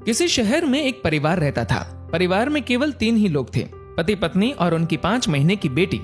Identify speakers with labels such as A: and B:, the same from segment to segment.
A: किसी शहर में एक परिवार रहता था। परिवार में केवल 3 ही लोग थे, पति पत्नी और उनकी 5 महीने की बेटी।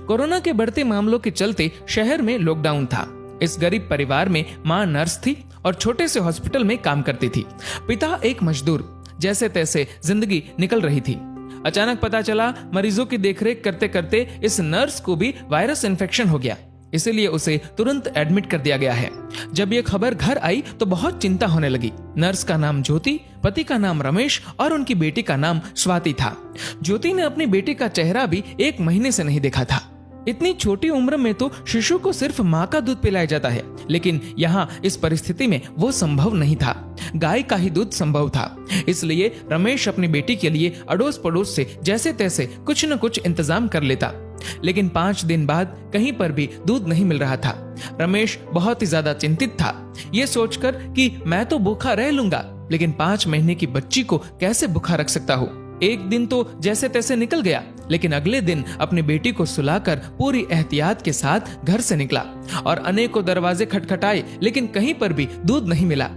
A: कोरोना के बढ़ते मामलों के चलते शहर में लॉकडाउन था। इस गरीब परिवार में मां नर्स थी और छोटे से हॉस्पिटल में काम करती थी। पिता एक मजदूर। जैसे तैसे जिंदगी निकल रही थी। अचानक पता चला मरीजों की देखरेख करते करते इस नर्स को भी वायरस इन्फेक्शन हो गया, इसीलिए उसे तुरंत एडमिट कर दिया गया है। जब ये खबर घर आई तो बहुत चिंता होने लगी। नर्स का नाम ज्योति, पति का नाम रमेश और उनकी बेटी का नाम स्वाति था। ज्योति ने अपनी बेटी का चेहरा भी 1 महीने से नहीं देखा था। इतनी छोटी उम्र में तो शिशु को सिर्फ माँ का दूध पिलाया जाता है, लेकिन यहाँ इस परिस्थिति में वो संभव नहीं था। गाय का ही दूध संभव था। इसलिए रमेश अपनी बेटी के लिए अड़ोस पड़ोस से जैसे तैसे कुछ न कुछ इंतजाम कर लेता, लेकिन 5 दिन बाद कहीं पर भी दूध नहीं मिल रहा था। रमेश बहुत ही ज्यादा चिंतित था, ये सोचकर कि मैं तो भूखा रह लूंगा, लेकिन 5 महीने की बच्ची को कैसे भूखा रख सकता हूँ। एक दिन तो जैसे तैसे निकल गया, लेकिन अगले दिन अपनी बेटी को सुलाकर पूरी एहतियात के साथ घर से निकला और अनेकों दरवाजे खटखटाए, लेकिन कहीं पर भी दूध नहीं मिला।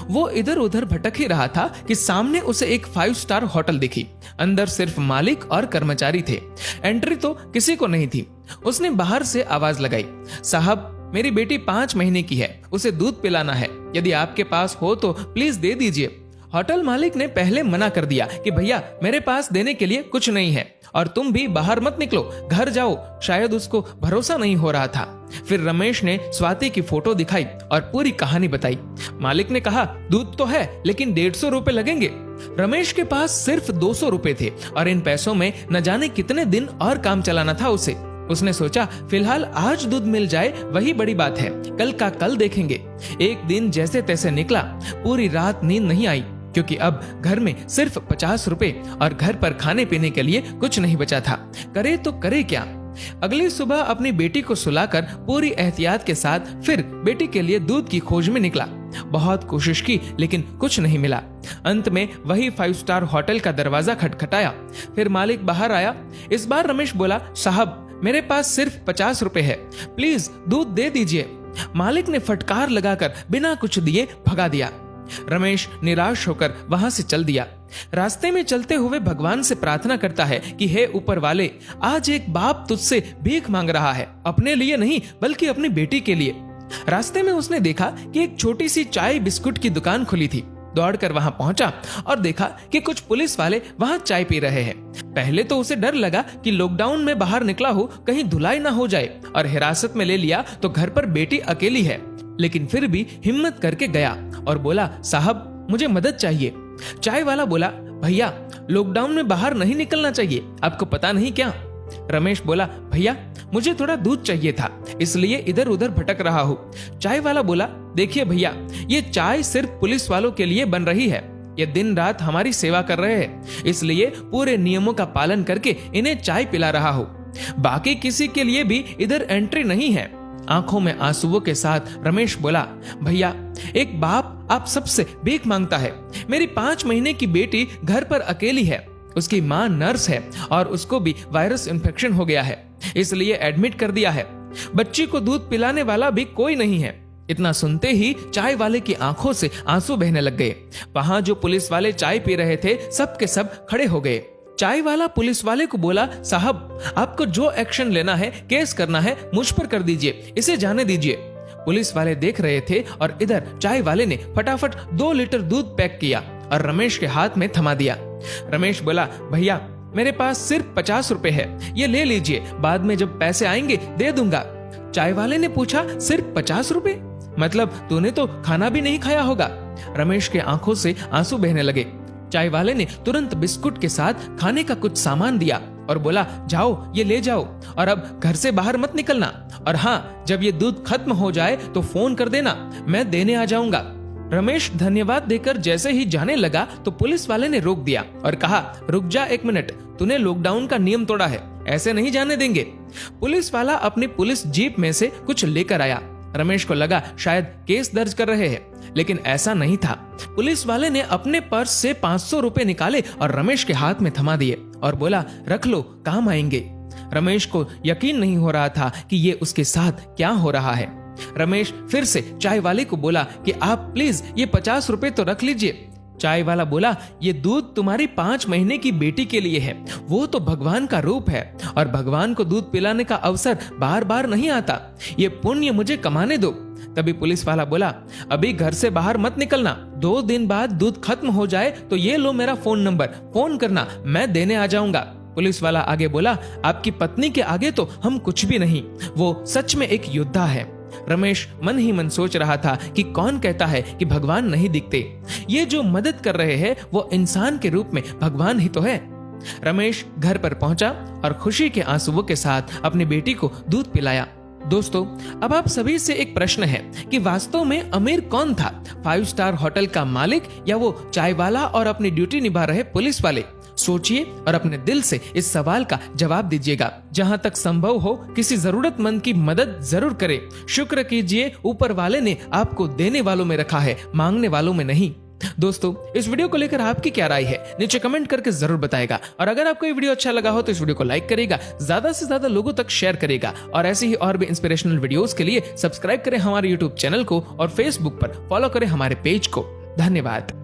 A: वो इधर उधर भटक ही रहा था कि सामने उसे एक 5 स्टार होटल दिखी। अंदर सिर्फ मालिक और कर्मचारी थे। एंट्री तो किसी को नहीं थी। उसने बाहर से आवाज लगाई, साहब मेरी बेटी 5 महीने की है, उसे दूध पिलाना है, यदि आपके पास हो तो प्लीज दे दीजिए। होटल मालिक ने पहले मना कर दिया कि भैया मेरे पास देने के लिए कुछ नहीं है और तुम भी बाहर मत निकलो, घर जाओ। शायद उसको भरोसा नहीं हो रहा था। फिर रमेश ने स्वाति की फोटो दिखाई और पूरी कहानी बताई। मालिक ने कहा दूध तो है, लेकिन 150 रुपए लगेंगे। रमेश के पास सिर्फ 200 रुपए थे और इन पैसों में न जाने कितने दिन और काम चलाना था उसे। उसने सोचा फिलहाल आज दूध मिल जाए वही बड़ी बात है, कल का कल देखेंगे। एक दिन जैसे तैसे निकला। पूरी रात नींद नहीं आई, क्योंकि अब घर में सिर्फ 50 रुपए और घर पर खाने पीने के लिए कुछ नहीं बचा था। करे तो करे क्या। अगली सुबह अपनी बेटी को सुलाकर पूरी एहतियात के साथ फिर बेटी के लिए दूध की खोज में निकला। बहुत कोशिश की, लेकिन कुछ नहीं मिला। अंत में वही 5 स्टार होटल का दरवाजा खटखटाया। फिर मालिक बाहर आया। इस बार रमेश बोला, साहब मेरे पास सिर्फ 50 रुपए है, प्लीज दूध दे दीजिए। मालिक ने फटकार लगाकर बिना कुछ दिए भगा दिया। रमेश निराश होकर वहां से चल दिया। रास्ते में चलते हुए भगवान से प्रार्थना करता है कि हे ऊपर वाले, आज एक बाप तुझसे भीख मांग रहा है, अपने लिए नहीं बल्कि अपनी बेटी के लिए। रास्ते में उसने देखा कि एक छोटी सी चाय बिस्कुट की दुकान खुली थी। दौड़कर वहां पहुंचा और देखा कि कुछ पुलिस वाले वहां चाय पी रहे हैं। पहले तो उसे डर लगा कि लॉकडाउन में बाहर निकला हो कहीं धुलाई ना हो जाए और हिरासत में ले लिया तो घर पर बेटी अकेली है, लेकिन फिर भी हिम्मत करके गया और बोला, साहब मुझे मदद चाहिए। चाय वाला बोला, भैया लॉकडाउन में बाहर नहीं निकलना चाहिए, आपको पता नहीं क्या। रमेश बोला, भैया मुझे थोड़ा दूध चाहिए था, इसलिए इधर उधर भटक रहा हूँ। चाय वाला बोला, देखिए भैया, ये चाय सिर्फ पुलिस वालों के लिए बन रही है, ये दिन रात हमारी सेवा कर रहे हैं, इसलिए पूरे नियमों का पालन करके इन्हें चाय पिला रहा हूँ। बाकी किसी के लिए भी इधर एंट्री नहीं है। आंखों में आंसुओं के साथ रमेश बोला, भैया एक बाप आप सबसे भीख मांगता है। मेरी 5 महीने की बेटी घर पर अकेली है, उसकी माँ नर्स है और उसको भी वायरस इन्फेक्शन हो गया है, इसलिए एडमिट कर दिया है। बच्ची को दूध पिलाने वाला भी कोई नहीं है। इतना सुनते ही चाय वाले की आंखों से आंसू बहने लग गए। वहां जो पुलिस वाले चाय पी रहे थे सब के सब खड़े हो गए। चाय वाला पुलिस वाले को बोला, साहब आपको जो एक्शन लेना है, केस करना है, मुझ पर कर दीजिए, इसे जाने दीजिए। पुलिस वाले देख रहे थे और इधर चाय वाले ने फटाफट 2 लीटर दूध पैक किया और रमेश के हाथ में थमा दिया। रमेश बोला, भैया मेरे पास सिर्फ 50 रुपए है, ये ले लीजिए, बाद में जब पैसे आएंगे दे दूंगा। चाय वाले ने पूछा, सिर्फ 50 रुपए? मतलब तूने तो खाना भी नहीं खाया होगा। रमेश के आंखों से आंसू बहने लगे। चाय वाले ने तुरंत बिस्कुट के साथ खाने का कुछ सामान दिया और बोला, जाओ ये ले जाओ और अब घर से बाहर मत निकलना, और हाँ जब ये दूध खत्म हो जाए तो फोन कर देना, मैं देने आ जाऊंगा। रमेश धन्यवाद देकर जैसे ही जाने लगा तो पुलिस वाले ने रोक दिया और कहा, रुक जा 1 मिनट, तूने लॉकडाउन का नियम तोड़ा है, ऐसे नहीं जाने देंगे। पुलिस वाला अपनी पुलिस जीप में से कुछ लेकर आया। रमेश को लगा शायद केस दर्ज कर रहे हैं, लेकिन ऐसा नहीं था। पुलिस वाले ने अपने पर्स से 500 रुपए निकाले और रमेश के हाथ में थमा दिए और बोला, रख लो, काम आएंगे। रमेश को यकीन नहीं हो रहा था कि ये उसके साथ क्या हो रहा है। रमेश फिर से चाय वाले को बोला कि आप प्लीज ये 50 रुपए तो रख लीजिए। चाय वाला बोला, ये दूध तुम्हारी 5 महीने की बेटी के लिए है। वो तो भगवान का रूप है और भगवान को दूध पिलाने का अवसर बार बार नहीं आता। ये पुण्य मुझे कमाने दो। तभी पुलिस वाला बोला, अभी घर से बाहर मत निकलना, 2 दिन बाद दूध खत्म हो जाए तो ये लो मेरा फोन नंबर, फोन करना, मैं देने आ जाऊंगा। पुलिस वाला आगे बोला, आपकी पत्नी के आगे तो हम कुछ भी नहीं, वो सच में एक योद्धा है। रमेश मन ही मन सोच रहा था कि कौन कहता है कि भगवान नहीं दिखते। ये जो मदद कर रहे हैं वो इंसान के रूप में भगवान ही तो है। रमेश घर पर पहुंचा और खुशी के आंसुओं के साथ अपनी बेटी को दूध पिलाया। दोस्तों, अब आप सभी से एक प्रश्न है कि वास्तव में अमीर कौन था, 5 स्टार होटल का मालिक या वो चाय वाला और अपनी ड्यूटी निभा रहे पुलिस वाले? सोचिए और अपने दिल से इस सवाल का जवाब दीजिएगा। जहां तक संभव हो किसी जरूरतमंद की मदद जरूर करें। शुक्र कीजिए ऊपर वाले ने आपको देने वालों में रखा है, मांगने वालों में नहीं। दोस्तों, इस वीडियो को लेकर आपकी क्या राय है नीचे कमेंट करके जरूर बताएगा। और अगर आपको ये वीडियो अच्छा लगा हो तो इस वीडियो को लाइक करेगा, ज्यादा से ज्यादा लोगों तक शेयर करेगा और ऐसे ही और भी इंस्पिरेशनल वीडियोस के लिए सब्सक्राइब करें हमारे यूट्यूब चैनल को और फेसबुक पर फॉलो करें हमारे पेज को। धन्यवाद।